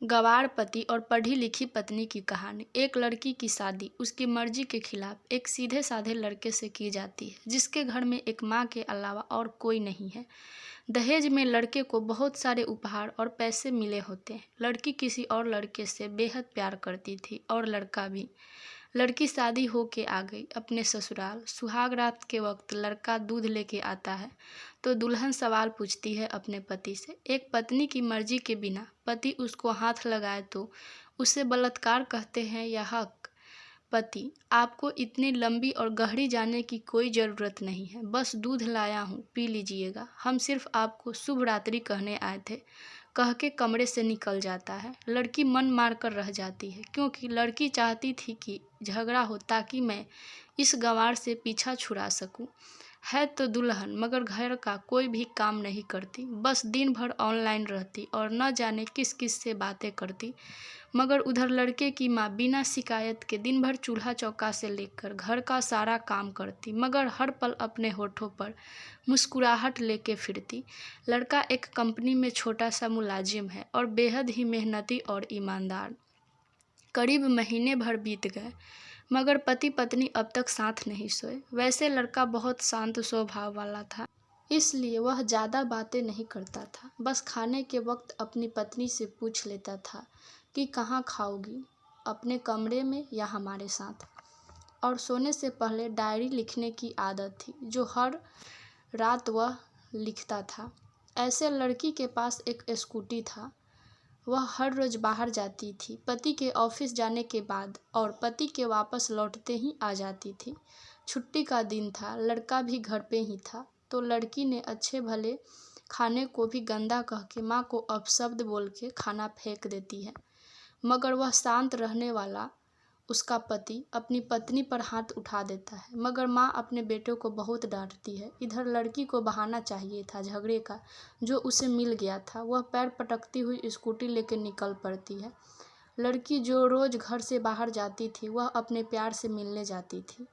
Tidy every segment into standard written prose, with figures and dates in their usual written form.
गंवार पति और पढ़ी लिखी पत्नी की कहानी। एक लड़की की शादी उसकी मर्जी के खिलाफ एक सीधे साधे लड़के से की जाती है, जिसके घर में एक माँ के अलावा और कोई नहीं है। दहेज में लड़के को बहुत सारे उपहार और पैसे मिले होते हैं। लड़की किसी और लड़के से बेहद प्यार करती थी और लड़का भी। लड़की शादी हो के आ गई अपने ससुराल। सुहाग रात के वक्त लड़का दूध लेके आता है तो दुल्हन सवाल पूछती है अपने पति से। एक पत्नी की मर्जी के बिना पति उसको हाथ लगाए तो उसे बलात्कार कहते हैं या हक? पति: आपको इतनी लंबी और गहरी जाने की कोई ज़रूरत नहीं है, बस दूध लाया हूँ, पी लीजिएगा। हम सिर्फ आपको शुभ रात्रि कहने आए थे, कह के कमरे से निकल जाता है। लड़की मन मार कर रह जाती है, क्योंकि लड़की चाहती थी कि झगड़ा हो ताकि मैं इस गंवार से पीछा छुड़ा सकूं। है तो दुल्हन, मगर घर का कोई भी काम नहीं करती, बस दिन भर ऑनलाइन रहती और न जाने किस किस से बातें करती। मगर उधर लड़के की माँ बिना शिकायत के दिन भर चूल्हा चौका से लेकर घर का सारा काम करती, मगर हर पल अपने होठों पर मुस्कुराहट लेके फिरती। लड़का एक कंपनी में छोटा सा मुलाजिम है और बेहद ही मेहनती और ईमानदार। करीब महीने भर बीत गए, मगर पति पत्नी अब तक साथ नहीं सोए। वैसे लड़का बहुत शांत स्वभाव वाला था, इसलिए वह ज़्यादा बातें नहीं करता था। बस खाने के वक्त अपनी पत्नी से पूछ लेता था कि कहाँ खाओगी, अपने कमरे में या हमारे साथ। और सोने से पहले डायरी लिखने की आदत थी, जो हर रात वह लिखता था। ऐसे लड़की के पास एक स्कूटी था। वह हर रोज़ बाहर जाती थी, पति के ऑफिस जाने के बाद और पति के वापस लौटते ही आ जाती थी। छुट्टी का दिन था, लड़का भी घर पे ही था, तो लड़की ने अच्छे भले खाने को भी गंदा कह के माँ को अपशब्द बोल के खाना फेंक देती है। मगर वह शांत रहने वाला उसका पति अपनी पत्नी पर हाथ उठा देता है, मगर माँ अपने बेटे को बहुत डांटती है। इधर लड़की को बहाना चाहिए था झगड़े का, जो उसे मिल गया था। वह पैर पटकती हुई स्कूटी लेकर निकल पड़ती है। लड़की जो रोज़ घर से बाहर जाती थी, वह अपने प्यार से मिलने जाती थी।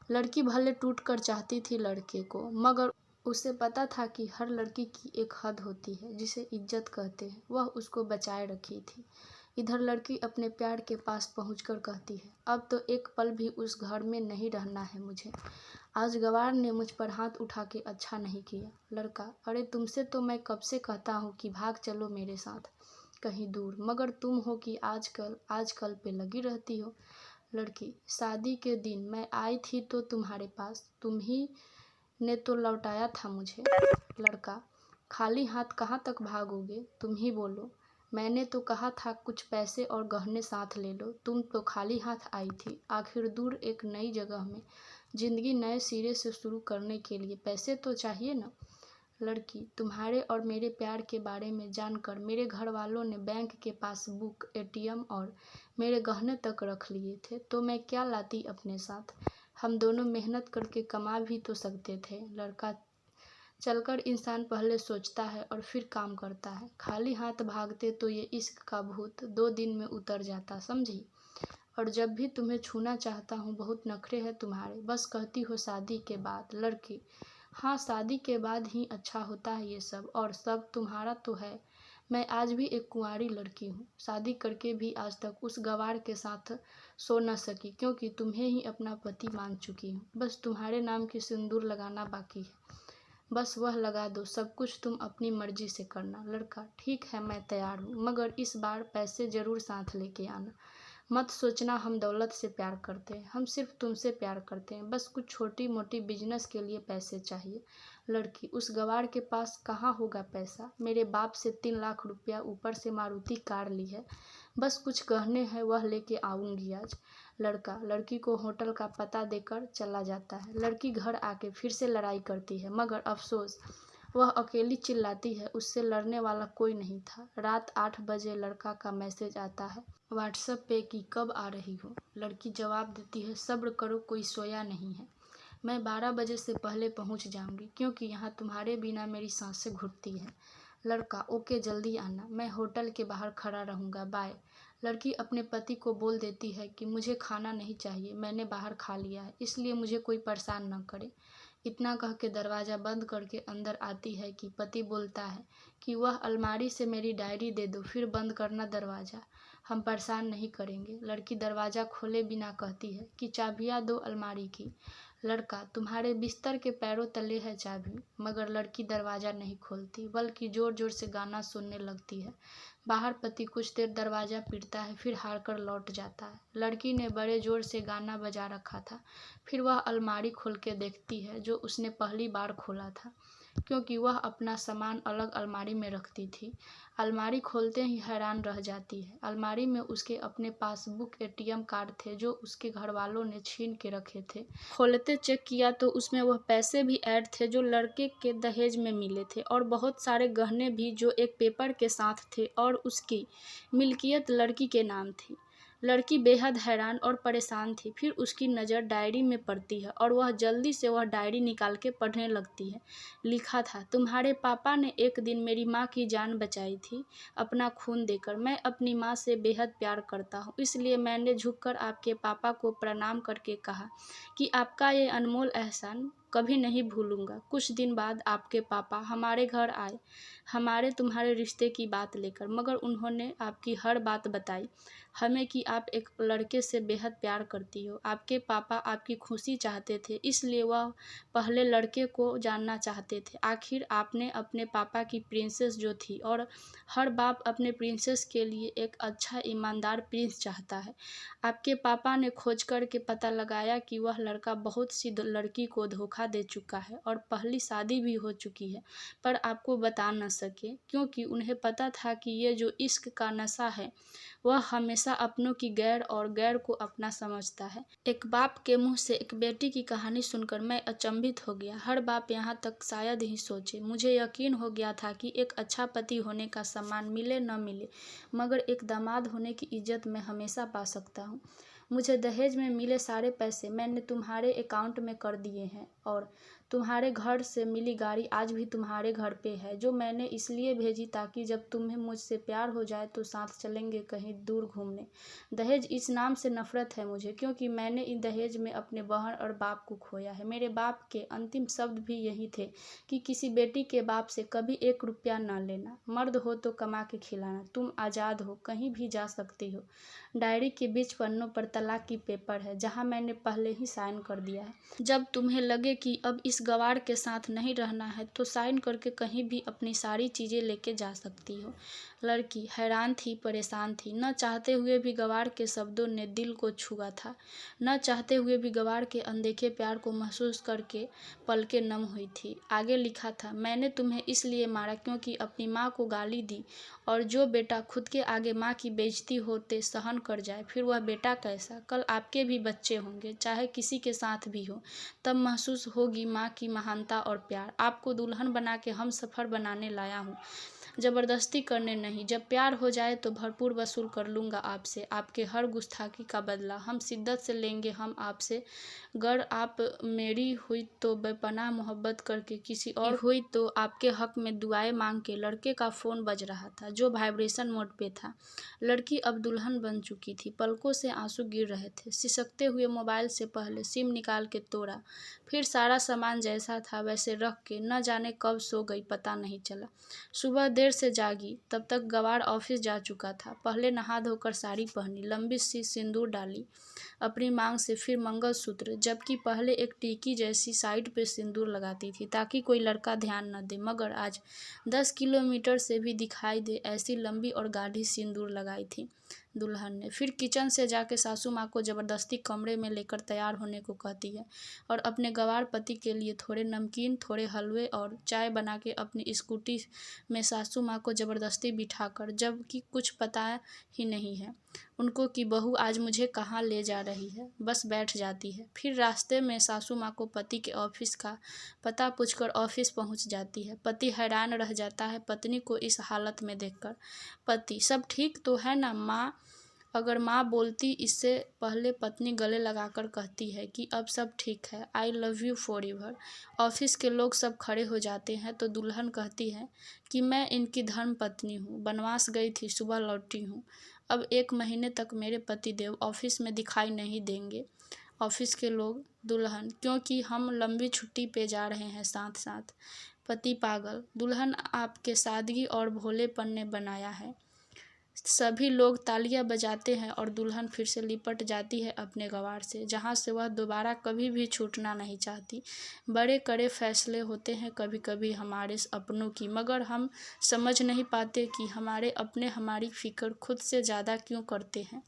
लड़की भले टूट कर चाहती थी लड़के को, मगर उसे पता था कि हर लड़की की एक हद होती है, जिसे इज्जत कहते हैं। वह उसको बचाए रखी थी। इधर लड़की अपने प्यार के पास पहुंचकर कहती है, अब तो एक पल भी उस घर में नहीं रहना है मुझे। आज गंवार ने मुझ पर हाथ उठा के अच्छा नहीं किया। लड़का: अरे तुमसे तो मैं कब से कहता हूँ कि भाग चलो मेरे साथ कहीं दूर, मगर तुम हो कि आजकल पे लगी रहती हो। लड़की: शादी के दिन मैं आई थी तो तुम्हारे पास, तुम ही ने तो लौटाया था मुझे। लड़का: खाली हाथ कहाँ तक भागोगे, तुम ही बोलो। मैंने तो कहा था कुछ पैसे और गहने साथ ले लो, तुम तो खाली हाथ आई थी। आखिर दूर एक नई जगह में जिंदगी नए सिरे से शुरू करने के लिए पैसे तो चाहिए ना। लड़की: तुम्हारे और मेरे प्यार के बारे में जानकर मेरे घर वालों ने बैंक के पासबुक, एटीएम और मेरे गहने तक रख लिए थे, तो मैं क्या लाती अपने साथ। हम दोनों मेहनत करके कमा भी तो सकते थे। लड़का: चलकर इंसान पहले सोचता है और फिर काम करता है। खाली हाथ भागते तो ये इश्क का भूत 2 दिन में उतर जाता, समझी। और जब भी तुम्हें छूना चाहता हूँ, बहुत नखरे हैं तुम्हारे, बस कहती हो शादी के बाद। लड़की: हाँ, शादी के बाद ही अच्छा होता है ये सब, और सब तुम्हारा तो है। मैं आज भी एक कुंवारी लड़की हूँ, शादी करके भी आज तक उस गंवार के साथ सो न सकी, क्योंकि तुम्हें ही अपना पति मान चुकी हूँ। बस तुम्हारे नाम की सिंदूर लगाना बाकी है, बस वह लगा दो, सब कुछ तुम अपनी मर्जी से करना। लड़का: ठीक है, मैं तैयार हूँ, मगर इस बार पैसे ज़रूर साथ लेके आना। मत सोचना हम दौलत से प्यार करते हैं, हम सिर्फ तुमसे प्यार करते हैं, बस कुछ छोटी मोटी बिजनेस के लिए पैसे चाहिए। लड़की: उस गंवार के पास कहाँ होगा पैसा, मेरे बाप से 3 लाख रुपया, ऊपर से मारुति कार ली है, बस कुछ गहने हैं, वह लेके आऊँगी आज। लड़का लड़की को होटल का पता देकर चला जाता है। लड़की घर आके फिर से लड़ाई करती है, मगर अफसोस वह अकेली चिल्लाती है, उससे लड़ने वाला कोई नहीं था। रात 8 बजे लड़का का मैसेज आता है व्हाट्सएप पे कि कब आ रही हो। लड़की जवाब देती है, सब्र करो, कोई सोया नहीं है, मैं 12 बजे से पहले पहुंच जाऊंगी, क्योंकि यहाँ तुम्हारे बिना मेरी सांसें घुटती हैं। लड़का: ओके, जल्दी आना, मैं होटल के बाहर खड़ा रहूँगा, बाय। लड़की अपने पति को बोल देती है कि मुझे खाना नहीं चाहिए, मैंने बाहर खा लिया है, इसलिए मुझे कोई परेशान न करे। इतना कह के दरवाज़ा बंद करके अंदर आती है कि पति बोलता है कि वह अलमारी से मेरी डायरी दे दो, फिर बंद करना दरवाज़ा, हम परेशान नहीं करेंगे। लड़की दरवाज़ा खोले बिना कहती है कि चाबियाँ दो अलमारी की। लड़का, तुम्हारे बिस्तर के पैरों तले है चाबी। मगर लड़की दरवाज़ा नहीं खोलती, बल्कि ज़ोर ज़ोर से गाना सुनने लगती है। बाहर पति कुछ देर दरवाज़ा पीटता है, फिर हार कर लौट जाता है। लड़की ने बड़े ज़ोर से गाना बजा रखा था। फिर वह अलमारी खोल के देखती है, जो उसने पहली बार खोला था, क्योंकि वह अपना सामान अलग अलमारी में रखती थी। अलमारी खोलते ही हैरान रह जाती है। अलमारी में उसके अपने पासबुक, एटीएम कार्ड थे, जो उसके घर वालों ने छीन के रखे थे। खोलते चेक किया तो उसमें वह पैसे भी ऐड थे जो लड़के के दहेज में मिले थे, और बहुत सारे गहने भी जो एक पेपर के साथ थे, और उसकी मिल्कियत लड़की के नाम थी। लड़की बेहद हैरान और परेशान थी। फिर उसकी नज़र डायरी में पड़ती है और वह जल्दी से वह डायरी निकाल के पढ़ने लगती है। लिखा था, तुम्हारे पापा ने एक दिन मेरी माँ की जान बचाई थी, अपना खून देकर। मैं अपनी माँ से बेहद प्यार करता हूँ, इसलिए मैंने झुककर आपके पापा को प्रणाम करके कहा कि आपका ये अनमोल एहसान कभी नहीं भूलूंगा। कुछ दिन बाद आपके पापा हमारे घर आए, हमारे तुम्हारे रिश्ते की बात लेकर, मगर उन्होंने आपकी हर बात बताई हमें कि आप एक लड़के से बेहद प्यार करती हो। आपके पापा आपकी खुशी चाहते थे, इसलिए वह पहले लड़के को जानना चाहते थे। आखिर आपने अपने पापा की प्रिंसेस जो थी, और हर बाप अपने प्रिंसेस के लिए एक अच्छा ईमानदार प्रिंस चाहता है। आपके पापा ने खोज करके पता लगाया कि वह लड़का बहुत सी लड़की को धोखा दे चुका है और पहली शादी भी हो चुकी है, पर आपको बता न सके, क्योंकि उन्हें पता था कि ये जो इश्क का नशा है वह हमेशा अपनों की गैर और गैर को अपना समझता है। एक बाप के मुंह से एक बेटी की कहानी सुनकर मैं अचंभित हो गया। हर बाप यहाँ तक शायद ही सोचे। मुझे यकीन हो गया था कि एक अच्छा पति होने का सम्मान मिले न मिले, मगर एक दामाद होने की इज्जत मैं हमेशा पा सकता हूँ। मुझे दहेज में मिले सारे पैसे मैंने तुम्हारे अकाउंट में कर दिए हैं, और तुम्हारे घर से मिली गाड़ी आज भी तुम्हारे घर पे है, जो मैंने इसलिए भेजी ताकि जब तुम्हें मुझसे प्यार हो जाए तो साथ चलेंगे कहीं दूर घूमने। दहेज इस नाम से नफरत है मुझे, क्योंकि मैंने इन दहेज में अपने बहन और बाप को खोया है। मेरे बाप के अंतिम शब्द भी यही थे कि किसी बेटी के बाप से कभी 1 रुपया ना लेना। मर्द हो तो कमा के खिलाना, तुम आज़ाद हो, कहीं भी जा सकती हो। डायरी के बीच पन्नों पर तलाक की पेपर है, जहां मैंने पहले ही साइन कर दिया है। जब तुम्हें लगे कि अब इस गवार के साथ नहीं रहना है तो साइन करके कहीं भी अपनी सारी चीज़ें लेके जा सकती हो। लड़की हैरान थी, परेशान थी। न चाहते हुए भी गवार के शब्दों ने दिल को छुआ था। न चाहते हुए भी गवार के अनदेखे प्यार को महसूस करके पलकें नम हुई थी। आगे लिखा था, मैंने तुम्हें इसलिए मारा क्योंकि अपनी माँ को गाली दी, और जो बेटा खुद के आगे माँ की बेइज्जती होते सहन कर जाए, फिर वह बेटा कैसा। कल आपके भी बच्चे होंगे, चाहे किसी के साथ भी हो, तब महसूस होगी माँ की महानता और प्यार। आपको दुल्हन बना के हम सफ़र बनाने लाया हूँ, ज़बरदस्ती करने नहीं। जब प्यार हो जाए तो भरपूर वसूल कर लूँगा आपसे, आपके हर गुस्ताखी का बदला हम शिद्दत से लेंगे। हम आपसे, गर आप मेरी हुई तो बेपनाह मोहब्बत करके किसी और हुई तो आपके हक में दुआएं मांग के। लड़के का फ़ोन बज रहा था, जो वाइब्रेशन मोड पे था। लड़की अब दुल्हन बन चुकी थी, पलकों से आंसू गिर रहे थे। सिसकते हुए मोबाइल से पहले सिम निकाल के तोड़ा, फिर सारा सामान जैसा था वैसे रख के न जाने कब सो गई, पता नहीं चला। सुबह देर से जागी, तब तक गवार ऑफिस जा चुका था। पहले नहा धोकर साड़ी पहनी, लंबी सी सिंदूर डाली अपनी मांग से, फिर मंगलसूत्र, जबकि पहले एक टीकी जैसी साइड पे सिंदूर लगाती थी ताकि कोई लड़का ध्यान न दे, मगर आज 10 किलोमीटर से भी दिखाई दे ऐसी लंबी और गाढ़ी सिंदूर लगाई थी दुल्हन ने। फिर किचन से जाके सासू माँ को ज़बरदस्ती कमरे में लेकर तैयार होने को कहती है, और अपने गवार पति के लिए थोड़े नमकीन, थोड़े हलवे और चाय बना के अपनी स्कूटी में सासू माँ को ज़बरदस्ती बिठाकर, जबकि कुछ पता ही नहीं है उनको कि बहू आज मुझे कहाँ ले जा रही है, बस बैठ जाती है। फिर रास्ते में सासू माँ को पति के ऑफिस का पता पूछकर ऑफिस पहुँच जाती है। पति हैरान रह जाता है पत्नी को इस हालत में देखकर। पति, सब ठीक तो है ना माँ? अगर माँ बोलती। इससे पहले पत्नी गले लगाकर कहती है कि अब सब ठीक है, I love you for ever. Office के लोग सब खड़े हो जाते हैं तो दुल्हन कहती है कि मैं इनकी धर्म पत्नी हूँ, बनवास गई थी, सुबह लौटी हूँ। अब 1 महीने तक मेरे पति देव ऑफिस में दिखाई नहीं देंगे। ऑफिस के लोग दुल्हन, क्योंकि हम लंबी छुट्टी पे जा रहे हैं साथ साथ। पति पागल, दुल्हन आपके सादगी और भोलेपन ने बनाया है। सभी लोग तालियां बजाते हैं और दुल्हन फिर से लिपट जाती है अपने गंवार से, जहां से वह दोबारा कभी भी छूटना नहीं चाहती। बड़े कड़े फैसले होते हैं कभी कभी हमारे अपनों की, मगर हम समझ नहीं पाते कि हमारे अपने हमारी फिक्र खुद से ज़्यादा क्यों करते हैं।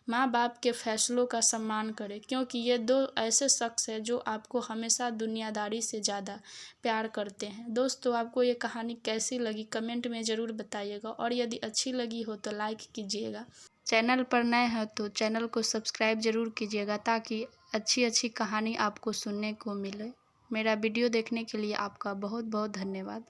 माँ बाप के फैसलों का सम्मान करें, क्योंकि ये दो ऐसे शख्स हैं जो आपको हमेशा दुनियादारी से ज़्यादा प्यार करते हैं। दोस्तों, आपको ये कहानी कैसी लगी कमेंट में ज़रूर बताइएगा, और यदि अच्छी लगी हो तो लाइक कीजिएगा। चैनल पर नए हैं तो चैनल को सब्सक्राइब ज़रूर कीजिएगा, ताकि अच्छी अच्छी कहानी आपको सुनने को मिले। मेरा वीडियो देखने के लिए आपका बहुत बहुत धन्यवाद।